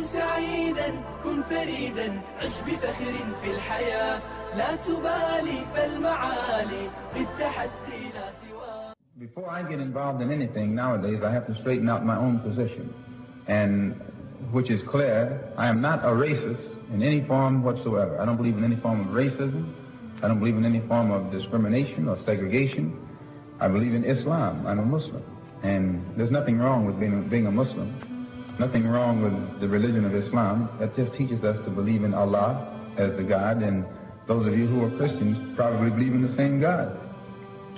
كن سعيدا كن فريدا عش بفخر في الحياة لا تبالي فالمعالي بالتحدي لا سواه. Before I get involved in anything nowadays, I have to straighten out my own position, and which is clear. I am not a racist in any form whatsoever. I don't believe in any form of racism. I don't believe in any form of discrimination or segregation. I believe in Islam. I'm a Muslim. And there's nothing wrong with being a Muslim. Nothing wrong with the religion of Islam. That just teaches us to believe in Allah as the God. And those of you who are Christians probably believe in the same God.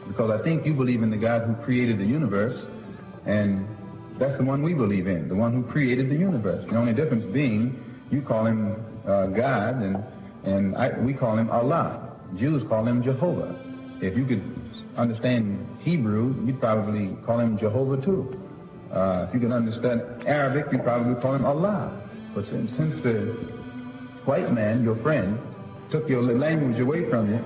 Because I think you believe in the God who created the universe. And that's the one we believe in, the one who created the universe. The only difference being you call him God and we call him Allah. Jews call him Jehovah. If you could understand Hebrew, you'd probably call him Jehovah too. If you can understand Arabic, you'd probably call him Allah. But since the white man, your friend, took your language away from you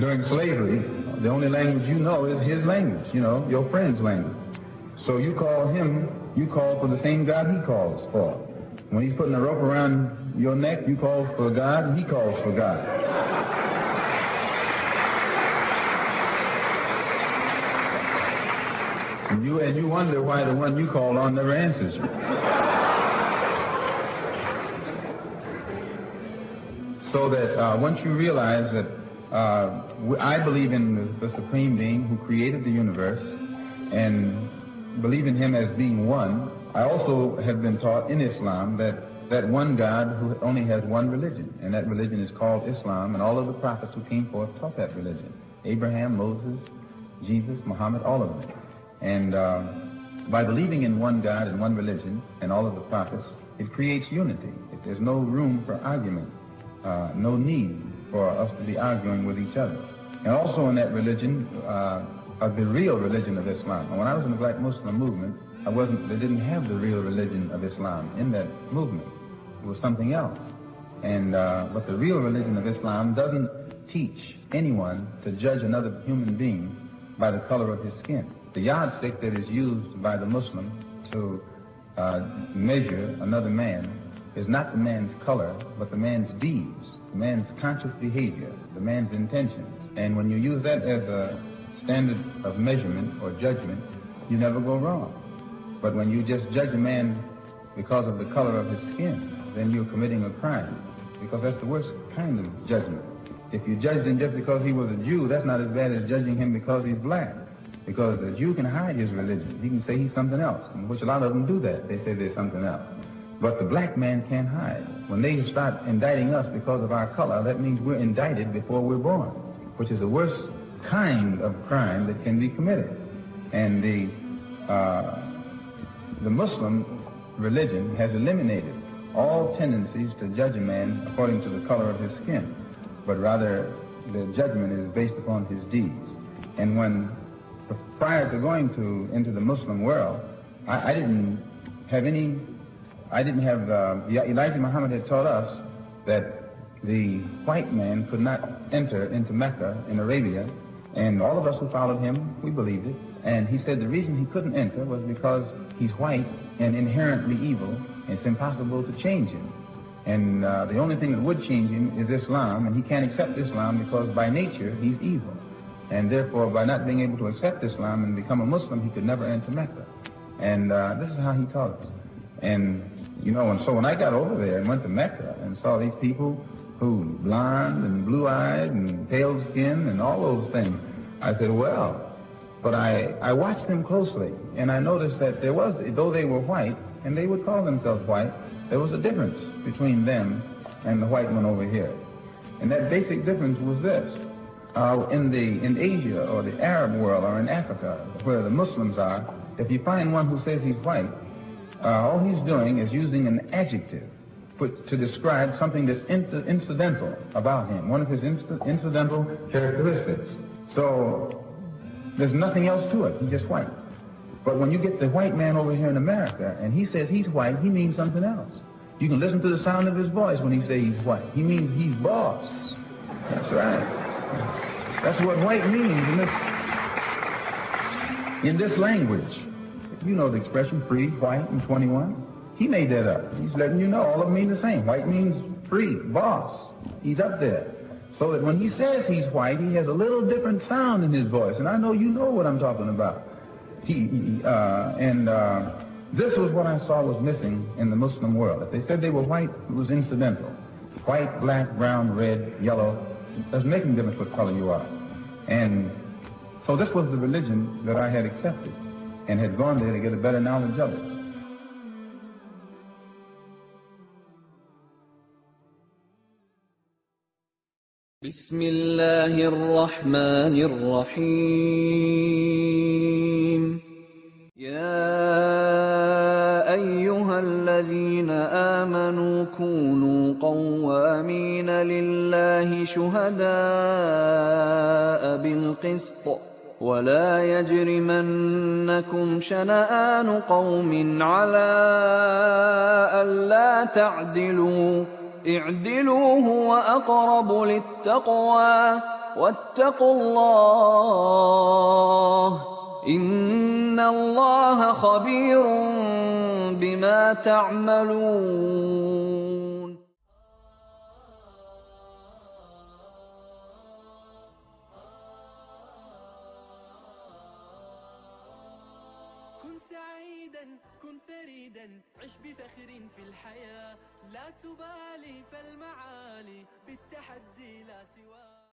during slavery, the only language you know is his language, your friend's language. So you call for the same God he calls for. When he's putting a rope around your neck, you call for God, and he calls for God. And you wonder why the one you call on never answers you. So that once you realize that I believe in the Supreme Being who created the universe and believe in him as being one, I also have been taught in Islam that one God who only has one religion, and that religion is called Islam, and all of the prophets who came forth taught that religion. Abraham, Moses, Jesus, Muhammad, all of them. And by believing in one God and one religion and all of the prophets, it creates unity. There's no room for argument, no need for us to be arguing with each other. And also in that religion, of the real religion of Islam. And when I was in the Black Muslim movement, they didn't have the real religion of Islam in that movement. It was something else. And but the real religion of Islam doesn't teach anyone to judge another human being by the color of his skin. The yardstick that is used by the Muslim to measure another man is not the man's color, but the man's deeds, the man's conscious behavior, the man's intentions. And when you use that as a standard of measurement or judgment, you never go wrong. But when you just judge a man because of the color of his skin, then you're committing a crime, because that's the worst kind of judgment. If you judge him just because he was a Jew, that's not as bad as judging him because he's black. Because a Jew can hide his religion. He can say he's something else, which a lot of them do that. They say they're something else. But the black man can't hide. When they start indicting us because of our color, that means we're indicted before we're born, which is the worst kind of crime that can be committed. And the Muslim religion has eliminated all tendencies to judge a man according to the color of his skin, but rather the judgment is based upon his deeds. And prior to going into the Muslim world, Elijah Muhammad had taught us that the white man could not enter into Mecca in Arabia, and all of us who followed him, we believed it. And he said the reason he couldn't enter was because he's white and inherently evil, and it's impossible to change him. And the only thing that would change him is Islam, and he can't accept Islam because by nature he's evil. And therefore, by not being able to accept Islam and become a Muslim, he could never enter Mecca. And this is how he taught us. And, and so when I got over there and went to Mecca and saw these people who blonde and blue-eyed and pale skin and all those things, I said, well, but I watched them closely, and I noticed that there was, though they were white, and they would call themselves white, there was a difference between them and the white one over here. And that basic difference was this. In Asia or the Arab world or in Africa, where the Muslims are, if you find one who says he's white, all he's doing is using an adjective to describe something that's incidental about him, one of his incidental characteristics. So there's nothing else to it. He's just white. But when you get the white man over here in America and he says he's white, he means something else. You can listen to the sound of his voice when he says he's white. He means he's boss. That's right. That's what white means in this language. You know the expression free, white, and 21. He made that up. He's letting you know all of them mean the same. White means free, boss. He's up there. So that when he says he's white, he has a little different sound in his voice. And I know you know what I'm talking about. This was what I saw was missing in the Muslim world. If they said they were white, it was incidental. White, black, brown, red, yellow. It doesn't make any difference what color you are. And so this was the religion that I had accepted and had gone there to get a better knowledge of it. بسم الله الرحمن الرحيم يا أيها الذين آمنوا كونوا قوامين لله شهداء بالقسط ولا يجرمنكم شنآن قوم على ألا تعدلوا اعدلوا هو أقرب للتقوى واتقوا الله إن الله خبير بما تعملون. كن سعيدا كن فريدا عش بفخر في الحياة لا تبالي فالمعالي بالتحدي لا سواه.